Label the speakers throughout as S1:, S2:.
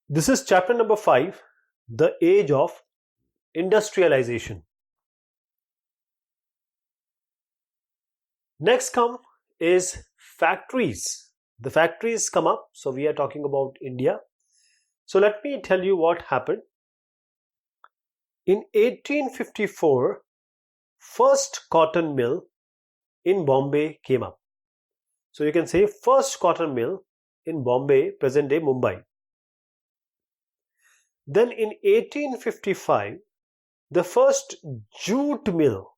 S1: This is chapter number 5, the age of industrialization. Next come is factories. The factories come up, so we are talking about India. So let me tell you what happened. In 1854, first cotton mill in Bombay came up. So you can say first cotton mill in Bombay, present day Mumbai. Then in 1855, the first jute mill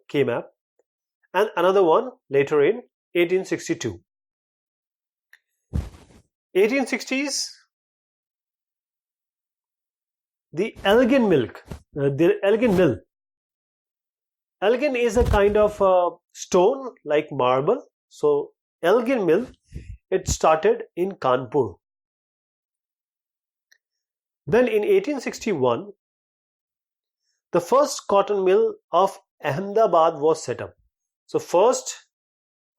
S1: came up, and another one later in 1862. 1860s, the Elgin mill. Elgin is a kind of stone like marble. So Elgin mill, it started in Kanpur. Then in 1861, the first cotton mill of Ahmedabad was set up. So first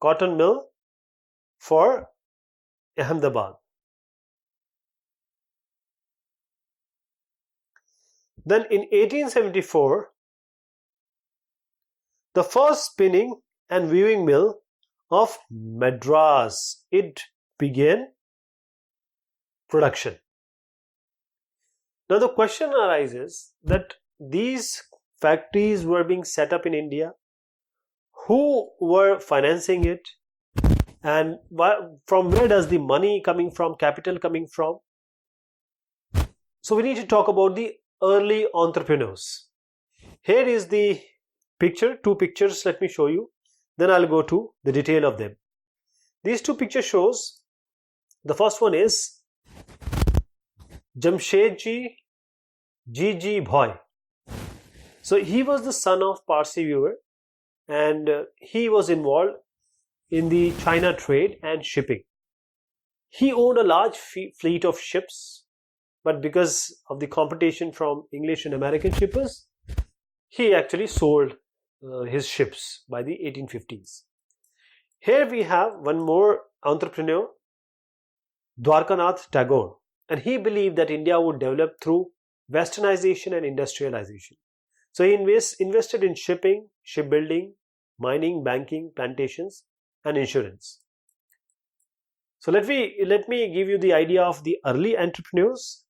S1: cotton mill for Ahmedabad. Then in 1874, the first spinning and weaving mill of Madras, it began production. Now the question arises that these factories were being set up in India. Who were financing it? And from where does the money coming from, capital coming from? So we need to talk about the early entrepreneurs. Here is the picture, two pictures, let me show you. Then I'll go to the detail of them. These two pictures shows, the first one is Jamshedji G. Bhoy. So he was the son of Parsi weaver, and he was involved in the China trade and shipping. He owned a large fleet of ships, but because of the competition from English and American shippers, he actually sold his ships by the 1850s. Here we have one more entrepreneur, Dwarkanath Tagore, and he believed that India would develop through westernization and industrialization. So he invested in shipping, shipbuilding, mining, banking, plantations, and insurance. So let me give you the idea of the early entrepreneurs.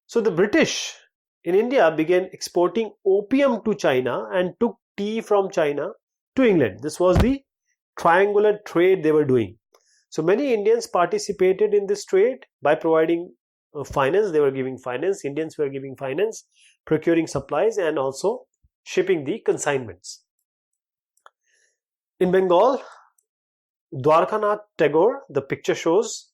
S1: So the British in India began exporting opium to China and took tea from China to England. This was the triangular trade they were doing. So many Indians participated in this trade by providing finance. They were giving finance. Indians were giving finance, procuring supplies, and also shipping the consignments. In Bengal, Dwarkanath Tagore, the picture shows,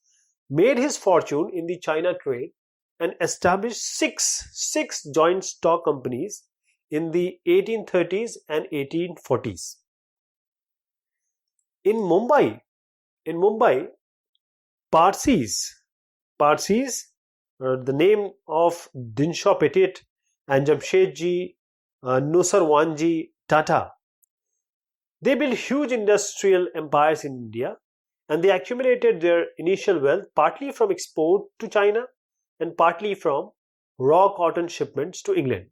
S1: made his fortune in the China trade and established six joint stock companies in the 1830s and 1840s. In Mumbai, Parsis, the name of Dinshaw Petit and Jamshedji Nusarwanji Tata, they built huge industrial empires in India, and they accumulated their initial wealth partly from export to China and partly from raw cotton shipments to England.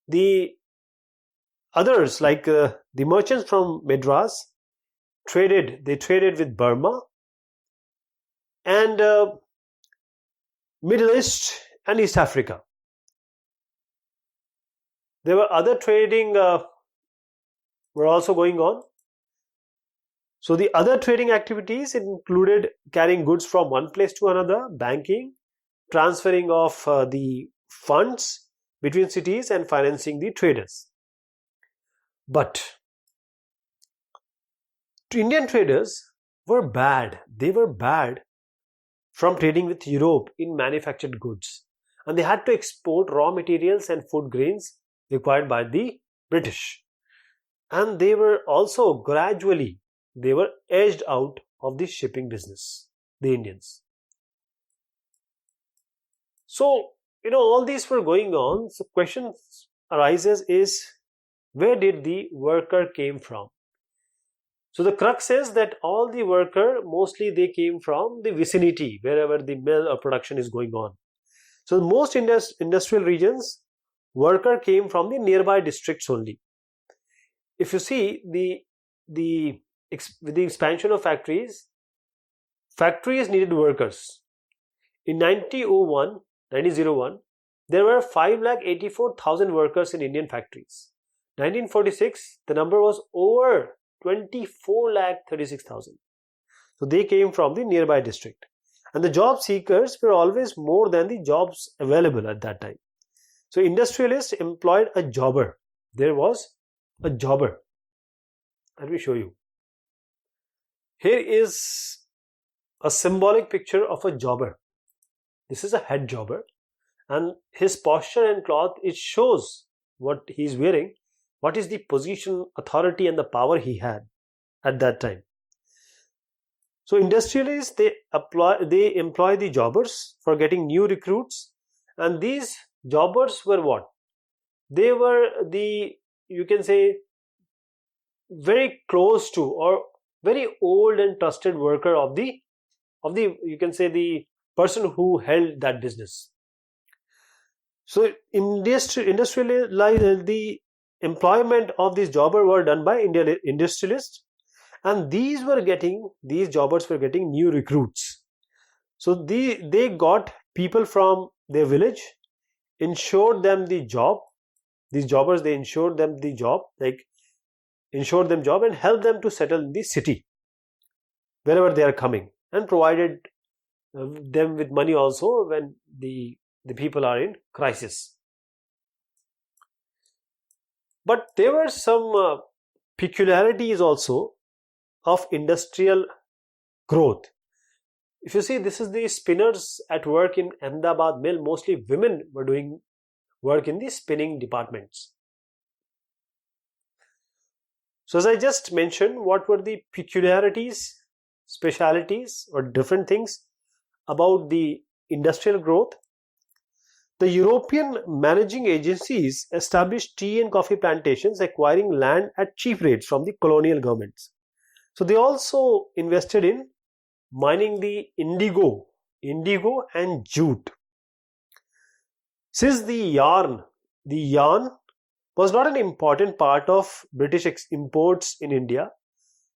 S1: The others, like the merchants from Madras, traded with Burma and Middle East and East Africa. There were other trading were also going on. So the other trading activities included carrying goods from one place to another, banking, transferring of the funds between cities, and financing the traders. But Indian traders were bad. They were bad from trading with Europe in manufactured goods, and they had to export raw materials and food grains required by the British. And they were also gradually edged out of the shipping business, the Indians. So, all these were going on. So question arises is, where did the worker came from? So the crux is that all the worker, mostly they came from the vicinity, wherever the mill or production is going on. So most industrial regions, worker came from the nearby districts only. If you see the with the expansion of factories needed workers. In 1901, there were 5,84,000 workers in Indian factories. 1946, the number was over 24,36,000. So they came from the nearby district. And the job seekers were always more than the jobs available at that time. So industrialists employed a jobber. There was a jobber. Let me show you. Here is a symbolic picture of a jobber. This is a head jobber, and his posture and cloth, it shows what he is wearing, what is the position, authority and the power he had at that time. So industrialists, they employ the jobbers for getting new recruits, and these jobbers were what? They were the, you can say, very close to or very old and trusted worker of the you can say the person who held that business. So the employment of these jobbers were done by industrialists, and these jobbers were getting new recruits. So they got people from their village, ensured them the job. These jobbers, they ensured them the job, ensured them job and helped them to settle in the city wherever they are coming, and provided them with money also when the people are in crisis. But there were some peculiarities also of industrial growth. If you see, this is the spinners at work in Ahmedabad mill. Mostly women were doing work in the spinning departments. So as I just mentioned, what were the peculiarities, specialities or different things about the industrial growth? The European managing agencies established tea and coffee plantations, acquiring land at cheap rates from the colonial governments. So they also invested in mining the indigo and jute. Since the yarn was not an important part of British imports in India,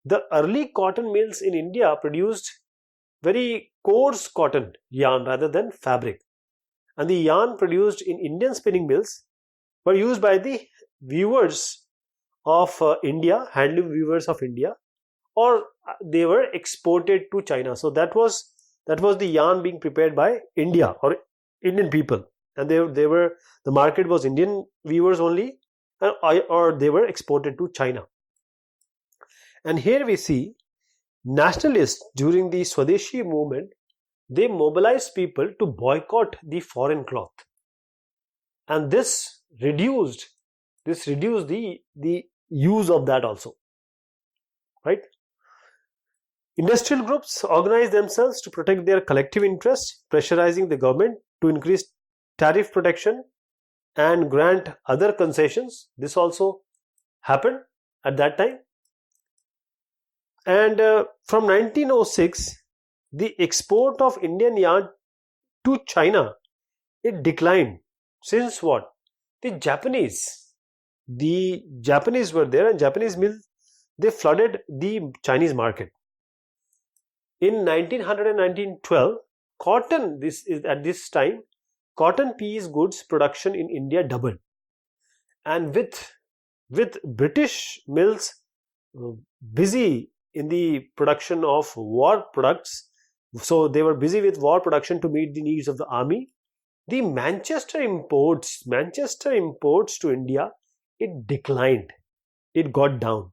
S1: the early cotton mills in India produced very coarse cotton yarn rather than fabric. And the yarn produced in Indian spinning mills were used by the weavers of India, handloom weavers of India, or they were exported to China. So that was the yarn being prepared by India or Indian people, and the market was Indian weavers only, or they were exported to China. And here we see nationalists during the Swadeshi movement, they mobilized people to boycott the foreign cloth, and this reduced the use of that also, right? Industrial groups organized themselves to protect their collective interests, pressurizing the government to increase tariff protection and grant other concessions. This also happened at that time. And from 1906, the export of Indian yarn to China, it declined. Since what? The Japanese were there, and Japanese mills, they flooded the Chinese market. In 1900 and 1912, at this time, cotton piece goods production in India doubled. And with British mills busy in the production of war products, so they were busy with war production to meet the needs of the army, the Manchester imports to India, it declined. It got down.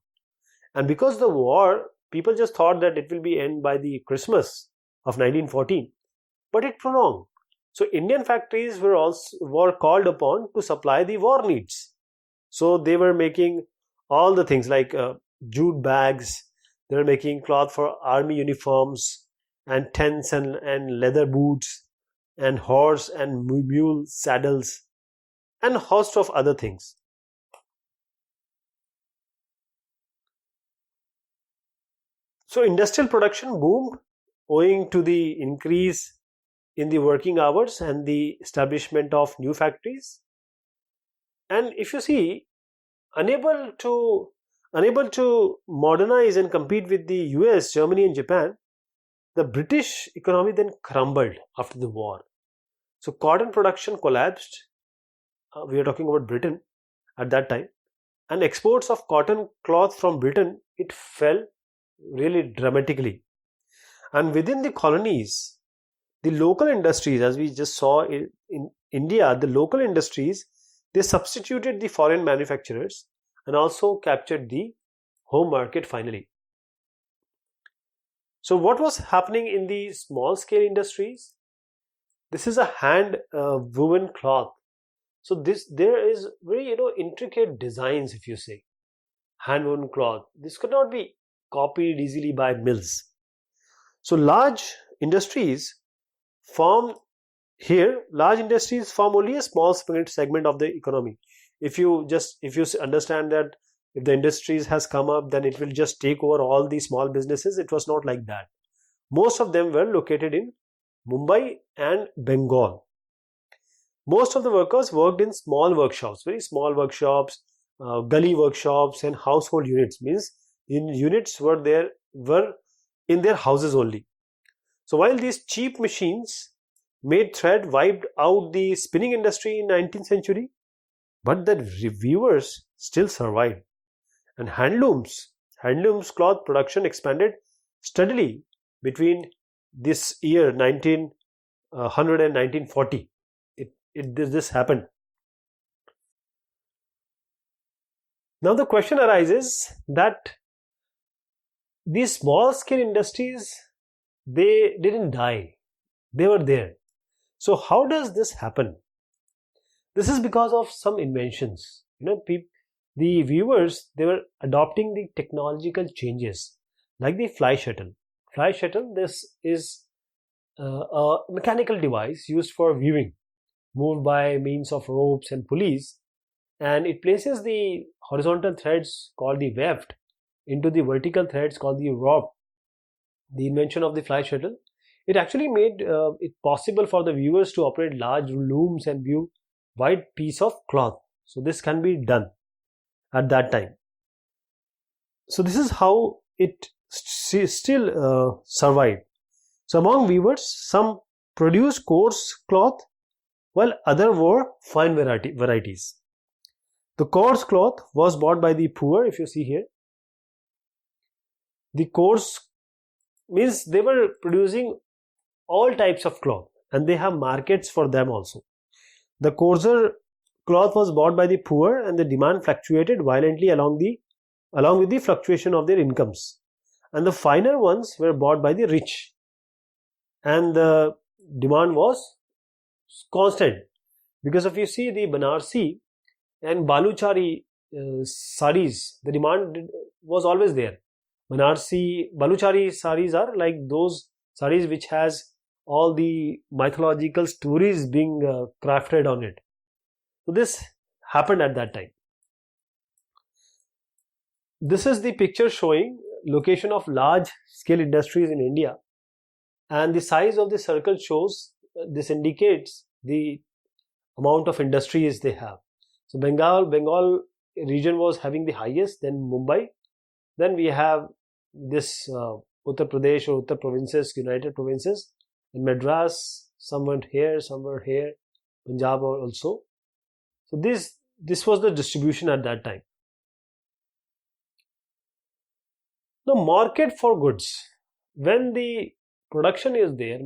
S1: And because the war, people just thought that it will be end by the Christmas of 1914, but it prolonged. So Indian factories were called upon to supply the war needs. So they were making all the things like jute bags. They were making cloth for army uniforms and tents and leather boots and horse and mule saddles and a host of other things. So industrial production boomed owing to the increase in the working hours and the establishment of new factories. And if you see, unable to unable to modernize and compete with the US, Germany and Japan, the British economy then crumbled after the war. So cotton production collapsed. We are talking about Britain at that time, and exports of cotton cloth from Britain, it fell really dramatically. And within the colonies, the local industries, as we just saw in India, the local industries, they substituted the foreign manufacturers and also captured the home market finally. So what was happening in the small scale industries? This is a hand woven cloth. So there is very intricate designs, if you say hand woven cloth. This could not be copied easily by mills. So large industries form only a small segment of the economy. If you understand that if the industries has come up, then it will just take over all the small businesses. It was not like that. Most of them were located in Mumbai and Bengal. Most of the workers worked in small workshops, very small workshops, gully workshops and household units. Means units were in their houses only. So while these cheap machines made thread wiped out the spinning industry in 19th century, but the weavers still survived. And handlooms cloth production expanded steadily between this year 1900 and 1940. This happened. Now the question arises that these small scale industries, they didn't die, they were there. So how does this happen? This is because of some inventions. The viewers, they were adopting the technological changes, like the fly shuttle. Fly shuttle, this is a mechanical device used for viewing, moved by means of ropes and pulleys, and it places the horizontal threads called the weft into the vertical threads called the rope. The invention of the fly shuttle, it actually made it possible for the viewers to operate large looms and view wide piece of cloth. So this can be done at that time. So this is how it still survived. So among weavers, some produced coarse cloth while other wore fine varieties. The coarse cloth was bought by the poor, if you see here. The coarse means they were producing all types of cloth and they have markets for them also. The coarser cloth was bought by the poor and the demand fluctuated violently along with the fluctuation of their incomes. And the finer ones were bought by the rich and the demand was constant, because if you see the Banarsi and Baluchari saris, the demand was always there. Baluchari saris are like those saris which has all the mythological stories being crafted on it. So this happened at that time. This is the picture showing location of large scale industries in India, and the size of the circle shows, this indicates the amount of industries they have. So Bengal region was having the highest, then Mumbai, then we have this Uttar Pradesh or Uttar provinces, United Provinces, in Madras, some were here, Punjab also. So this was the distribution at that time. The market for goods, when the production is there,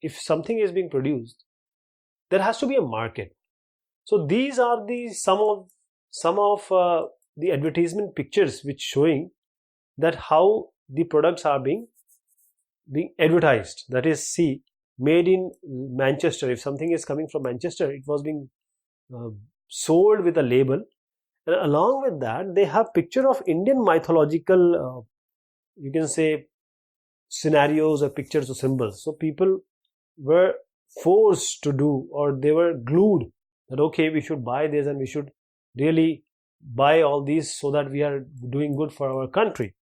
S1: if something is being produced, there has to be a market. So these are some of the advertisement pictures which showing that how the products are being advertised. That is, see, made in Manchester. If something is coming from Manchester, it was being sold with a label, and along with that they have picture of Indian mythological you can say scenarios or pictures or symbols. So people were forced to do, or they were glued that okay, we should buy this and we should really buy all these so that we are doing good for our country.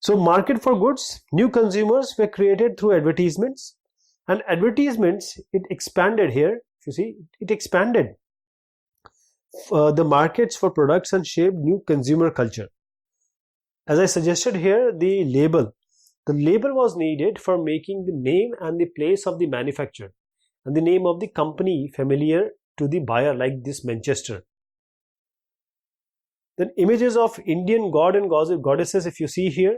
S1: So market for goods, new consumers were created through advertisements, and advertisements, it expanded here. You see, it expanded the markets for products and shaped new consumer culture. As I suggested here, the label was needed for making the name and the place of the manufacturer and the name of the company familiar to the buyer, like this Manchester. Then images of Indian god and goddesses, if you see here,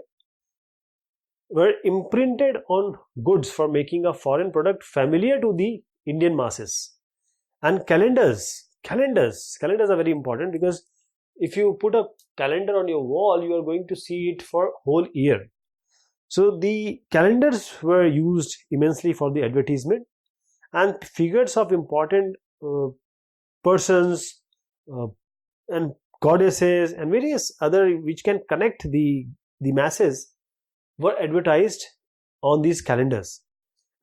S1: were imprinted on goods for making a foreign product familiar to the Indian masses. And calendars are very important, because if you put a calendar on your wall, you are going to see it for whole year. So the calendars were used immensely for the advertisement, and figures of important persons and goddesses and various other which can connect the masses were advertised on these calendars,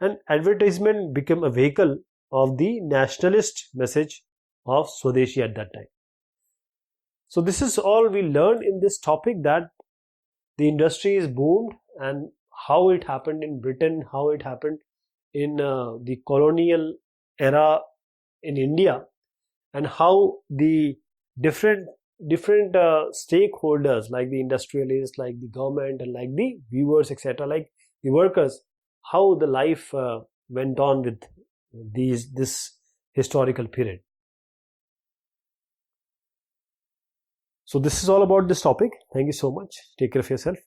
S1: and advertisement became a vehicle of the nationalist message of Swadeshi at that time. So this is all we learned in this topic, that the industry is boomed and how it happened in Britain, how it happened in the colonial era in India, and how the different stakeholders, like the industrialists, like the government, and like the viewers, etc., like the workers, how the life went on with this historical period. So this is all about this topic. Thank you so much. Take care of yourself.